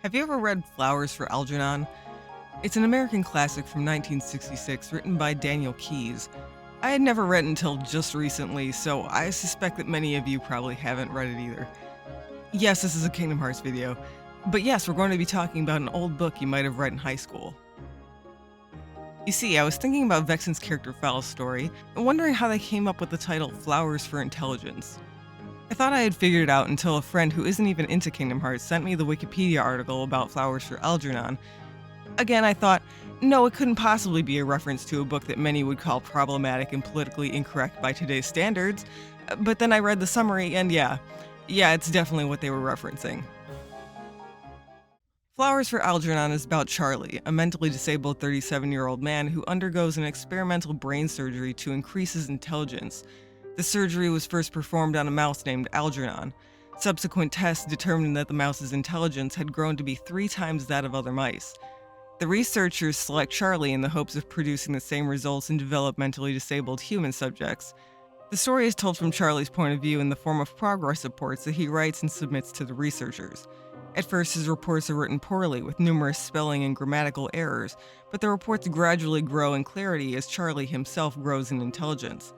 Have you ever read Flowers for Algernon? It's an American classic from 1966 written by Daniel Keyes. I had never read it until just recently, so I suspect that many of you probably haven't read it either. Yes, this is a Kingdom Hearts video, but yes, we're going to be talking about an old book you might have read in high school. You see, I was thinking about Vexen's character Fal's story and wondering how they came up with the title Flowers for Intelligence. I thought I had figured it out until a friend who isn't even into Kingdom Hearts sent me the Wikipedia article about Flowers for Algernon. Again, I thought, no, it couldn't possibly be a reference to a book that many would call problematic and politically incorrect by today's standards, but then I read the summary and yeah, it's definitely what they were referencing. Flowers for Algernon is about Charlie, a mentally disabled 37-year-old man who undergoes an experimental brain surgery to increase his intelligence. The surgery was first performed on a mouse named Algernon. Subsequent tests determined that the mouse's intelligence had grown to be 3 times that of other mice. The researchers select Charlie in the hopes of producing the same results in developmentally disabled human subjects. The story is told from Charlie's point of view in the form of progress reports that he writes and submits to the researchers. At first, his reports are written poorly, with numerous spelling and grammatical errors, but the reports gradually grow in clarity as Charlie himself grows in intelligence.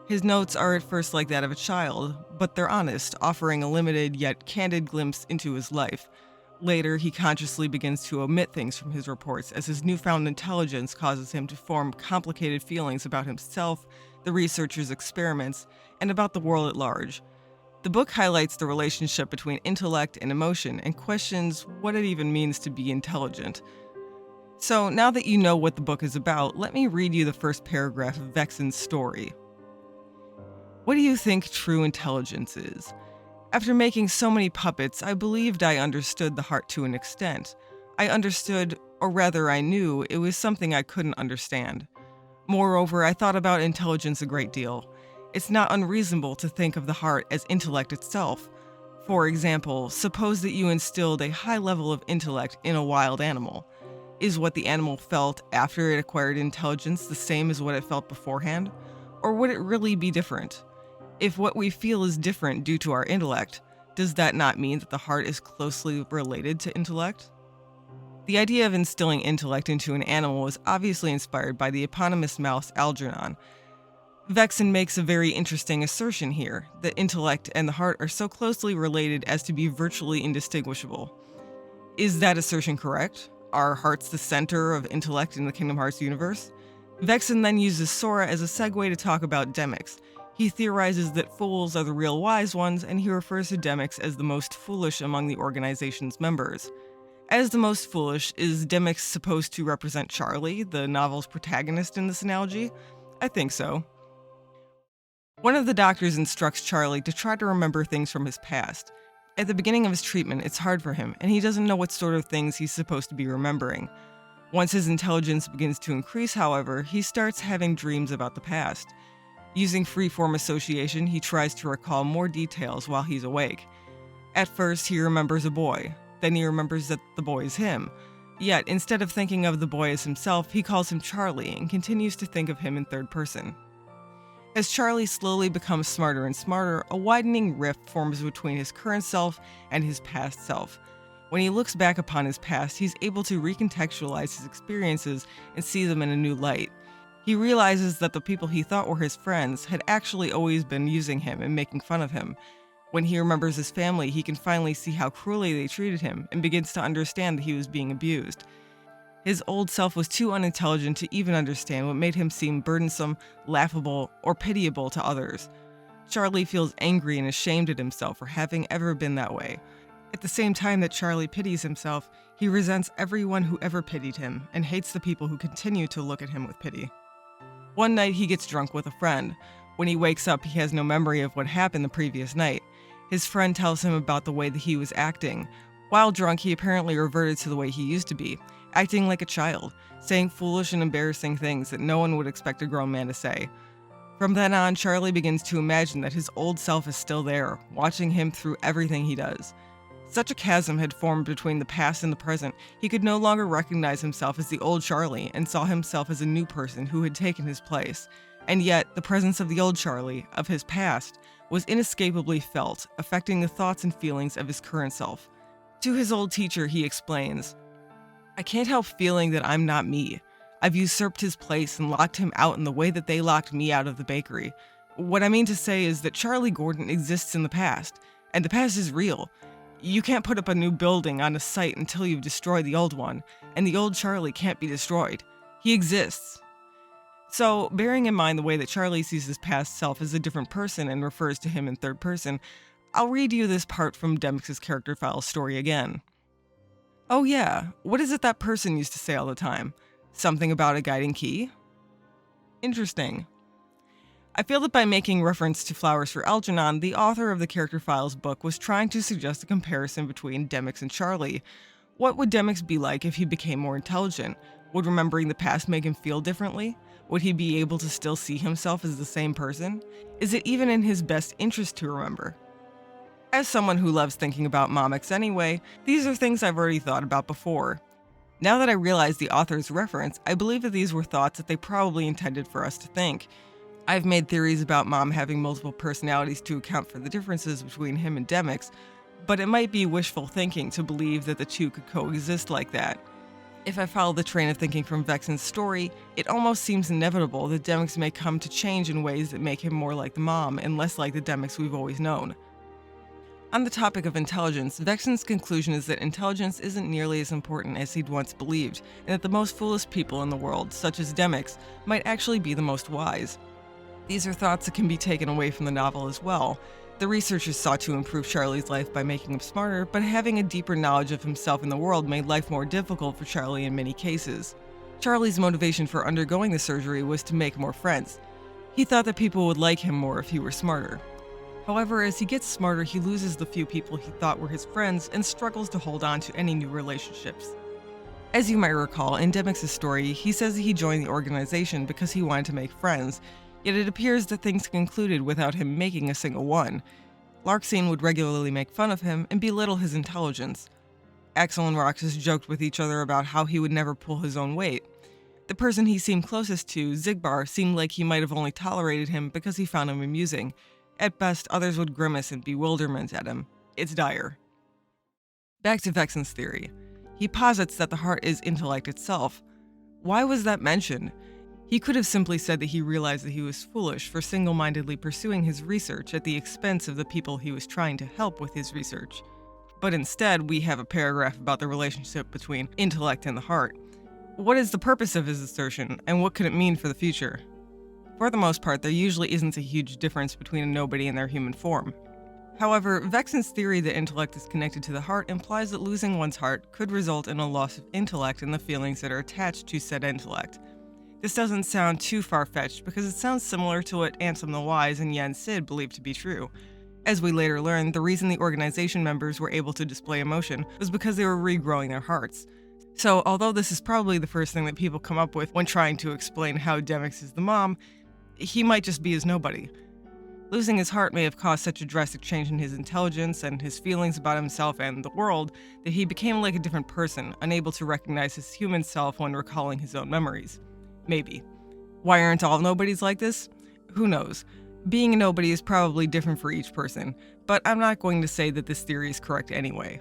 His notes are at first like that of a child, but they're honest, offering a limited yet candid glimpse into his life. Later, he consciously begins to omit things from his reports as his newfound intelligence causes him to form complicated feelings about himself, the researchers' experiments, and about the world at large. The book highlights the relationship between intellect and emotion and questions what it even means to be intelligent. So, now that you know what the book is about, let me read you the first paragraph of Vexen's story. What do you think true intelligence is? After making so many puppets, I believed I understood the heart to an extent. I understood, or rather I knew, it was something I couldn't understand. Moreover, I thought about intelligence a great deal. It's not unreasonable to think of the heart as intellect itself. For example, suppose that you instilled a high level of intellect in a wild animal. Is what the animal felt after it acquired intelligence the same as what it felt beforehand? Or would it really be different? If what we feel is different due to our intellect, does that not mean that the heart is closely related to intellect? The idea of instilling intellect into an animal is obviously inspired by the eponymous mouse Algernon. Vexen makes a very interesting assertion here, that intellect and the heart are so closely related as to be virtually indistinguishable. Is that assertion correct? Are hearts the center of intellect in the Kingdom Hearts universe? Vexen then uses Sora as a segue to talk about Demyx. He theorizes that fools are the real wise ones, and he refers to Demyx as the most foolish among the organization's members. As the most foolish, is Demyx supposed to represent Charlie, the novel's protagonist in this analogy? I think so. One of the doctors instructs Charlie to try to remember things from his past. At the beginning of his treatment, it's hard for him, and he doesn't know what sort of things he's supposed to be remembering. Once his intelligence begins to increase, however, he starts having dreams about the past. Using free-form association, he tries to recall more details while he's awake. At first, he remembers a boy. Then he remembers that the boy is him. Yet, instead of thinking of the boy as himself, he calls him Charlie and continues to think of him in third person. As Charlie slowly becomes smarter and smarter, a widening rift forms between his current self and his past self. When he looks back upon his past, he's able to recontextualize his experiences and see them in a new light. He realizes that the people he thought were his friends had actually always been using him and making fun of him. When he remembers his family, he can finally see how cruelly they treated him and begins to understand that he was being abused. His old self was too unintelligent to even understand what made him seem burdensome, laughable, or pitiable to others. Charlie feels angry and ashamed at himself for having ever been that way. At the same time that Charlie pities himself, he resents everyone who ever pitied him and hates the people who continue to look at him with pity. One night he gets drunk with a friend. When he wakes up, he has no memory of what happened the previous night. His friend tells him about the way that he was acting. While drunk, he apparently reverted to the way he used to be, acting like a child, saying foolish and embarrassing things that no one would expect a grown man to say. From then on, Charlie begins to imagine that his old self is still there, watching him through everything he does. Such a chasm had formed between the past and the present, he could no longer recognize himself as the old Charlie and saw himself as a new person who had taken his place. And yet, the presence of the old Charlie, of his past, was inescapably felt, affecting the thoughts and feelings of his current self. To his old teacher, he explains, "I can't help feeling that I'm not me. I've usurped his place and locked him out in the way that they locked me out of the bakery. What I mean to say is that Charlie Gordon exists in the past, and the past is real. You can't put up a new building on a site until you've destroyed the old one, and the old Charlie can't be destroyed. He exists." So, bearing in mind the way that Charlie sees his past self as a different person and refers to him in third person, I'll read you this part from Demyx's character file story again. "Oh yeah, what is it that person used to say all the time? Something about a guiding key? Interesting. I feel that by making reference to Flowers for Algernon, the author of the Character Files book was trying to suggest a comparison between Demyx and Charlie. What would Demyx be like if he became more intelligent? Would remembering the past make him feel differently? Would he be able to still see himself as the same person? Is it even in his best interest to remember?" As someone who loves thinking about MoMX anyway, these are things I've already thought about before. Now that I realize the author's reference, I believe that these were thoughts that they probably intended for us to think. I've made theories about Mom having multiple personalities to account for the differences between him and Demyx, but it might be wishful thinking to believe that the two could coexist like that. If I follow the train of thinking from Vexen's story, it almost seems inevitable that Demyx may come to change in ways that make him more like the Mom and less like the Demyx we've always known. On the topic of intelligence, Vexen's conclusion is that intelligence isn't nearly as important as he'd once believed, and that the most foolish people in the world, such as Demyx, might actually be the most wise. These are thoughts that can be taken away from the novel as well. The researchers sought to improve Charlie's life by making him smarter, but having a deeper knowledge of himself and the world made life more difficult for Charlie in many cases. Charlie's motivation for undergoing the surgery was to make more friends. He thought that people would like him more if he were smarter. However, as he gets smarter, he loses the few people he thought were his friends and struggles to hold on to any new relationships. As you might recall, in Demyx's story, he says that he joined the organization because he wanted to make friends, yet it appears that things concluded without him making a single one. Larxene would regularly make fun of him and belittle his intelligence. Axel and Roxas joked with each other about how he would never pull his own weight. The person he seemed closest to, Zigbar, seemed like he might have only tolerated him because he found him amusing. At best, others would grimace in bewilderment at him. It's dire. Back to Vexen's theory. He posits that the heart is intellect itself. Why was that mentioned? He could have simply said that he realized that he was foolish for single-mindedly pursuing his research at the expense of the people he was trying to help with his research. But instead, we have a paragraph about the relationship between intellect and the heart. What is the purpose of his assertion, and what could it mean for the future? For the most part, there usually isn't a huge difference between a nobody and their human form. However, Vexen's theory that intellect is connected to the heart implies that losing one's heart could result in a loss of intellect and the feelings that are attached to said intellect. This doesn't sound too far-fetched because it sounds similar to what Ansem the Wise and Yen Sid believed to be true. As we later learned, the reason the organization members were able to display emotion was because they were regrowing their hearts. So, although this is probably the first thing that people come up with when trying to explain how Demyx is the Mom, he might just be his nobody. Losing his heart may have caused such a drastic change in his intelligence and his feelings about himself and the world that he became like a different person, unable to recognize his human self when recalling his own memories. Maybe. Why aren't all nobodies like this? Who knows? Being a nobody is probably different for each person, but I'm not going to say that this theory is correct anyway.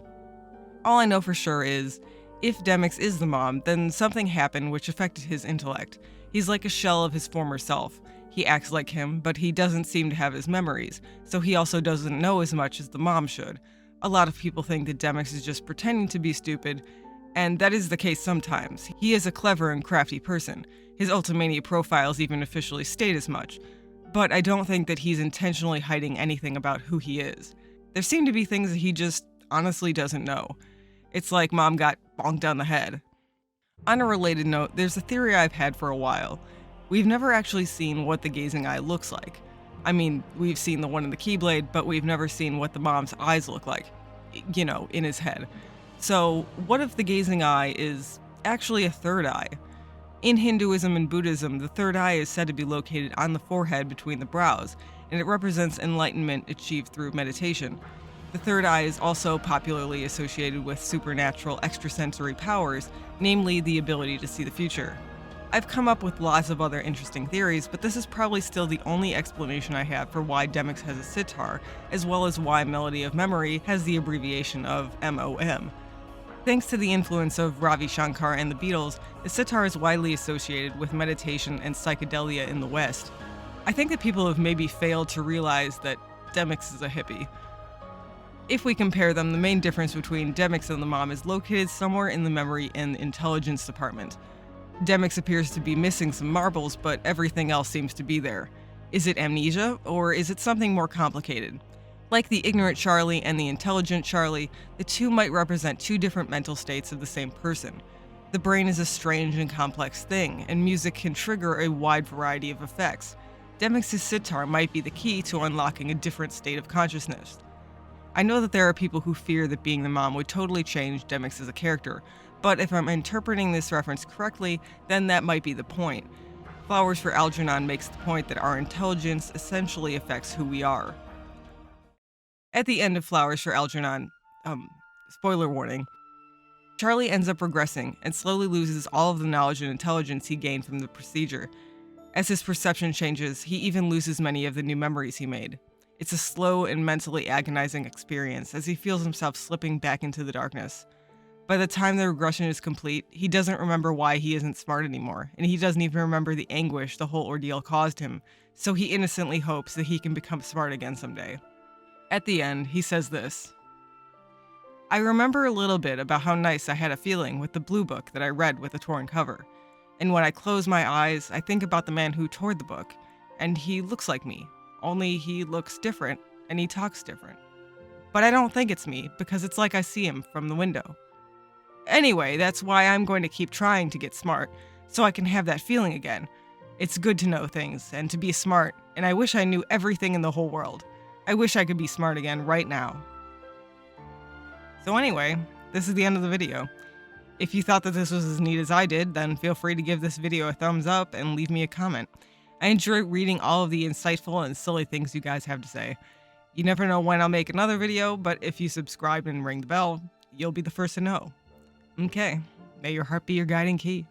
All I know for sure is, if Demyx is the Mom, then something happened which affected his intellect. He's like a shell of his former self. He acts like him, but he doesn't seem to have his memories, so he also doesn't know as much as the Mom should. A lot of people think that Demyx is just pretending to be stupid, and that is the case sometimes. He is a clever and crafty person. His Ultimania profiles even officially state as much. But I don't think that he's intentionally hiding anything about who he is. There seem to be things that he just honestly doesn't know. It's like Mom got bonked on the head. On a related note, there's a theory I've had for a while. We've never actually seen what the gazing eye looks like. I mean, we've seen the one in the Keyblade, but we've never seen what the Mom's eyes look like. You know, in his head. So, what if the gazing eye is actually a third eye? In Hinduism and Buddhism, the third eye is said to be located on the forehead between the brows, and it represents enlightenment achieved through meditation. The third eye is also popularly associated with supernatural extrasensory powers, namely the ability to see the future. I've come up with lots of other interesting theories, but this is probably still the only explanation I have for why Demyx has a sitar, as well as why Melody of Memory has the abbreviation of MoM. Thanks to the influence of Ravi Shankar and the Beatles, the sitar is widely associated with meditation and psychedelia in the West. I think that people have maybe failed to realize that Demyx is a hippie. If we compare them, the main difference between Demyx and the MoM is located somewhere in the memory and intelligence department. Demyx appears to be missing some marbles, but everything else seems to be there. Is it amnesia, or is it something more complicated? Like the ignorant Charlie and the intelligent Charlie, the two might represent two different mental states of the same person. The brain is a strange and complex thing, and music can trigger a wide variety of effects. Demyx's sitar might be the key to unlocking a different state of consciousness. I know that there are people who fear that being the MoM would totally change Demyx as a character, but if I'm interpreting this reference correctly, then that might be the point. Flowers for Algernon makes the point that our intelligence essentially affects who we are. At the end of Flowers for Algernon, spoiler warning, Charlie ends up regressing and slowly loses all of the knowledge and intelligence he gained from the procedure. As his perception changes, he even loses many of the new memories he made. It's a slow and mentally agonizing experience as he feels himself slipping back into the darkness. By the time the regression is complete, he doesn't remember why he isn't smart anymore, and he doesn't even remember the anguish the whole ordeal caused him, so he innocently hopes that he can become smart again someday. At the end, he says this: I remember a little bit about how nice I had a feeling with the blue book that I read with a torn cover. And when I close my eyes, I think about the man who tore the book, and he looks like me, only he looks different and he talks different. But I don't think it's me, because it's like I see him from the window. Anyway, that's why I'm going to keep trying to get smart, so I can have that feeling again. It's good to know things and to be smart, and I wish I knew everything in the whole world. I wish I could be smart again right now. So anyway, this is the end of the video. If you thought that this was as neat as I did, then feel free to give this video a thumbs up and leave me a comment. I enjoy reading all of the insightful and silly things you guys have to say. You never know when I'll make another video, but if you subscribe and ring the bell, you'll be the first to know. Okay, may your heart be your guiding key.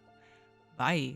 Bye.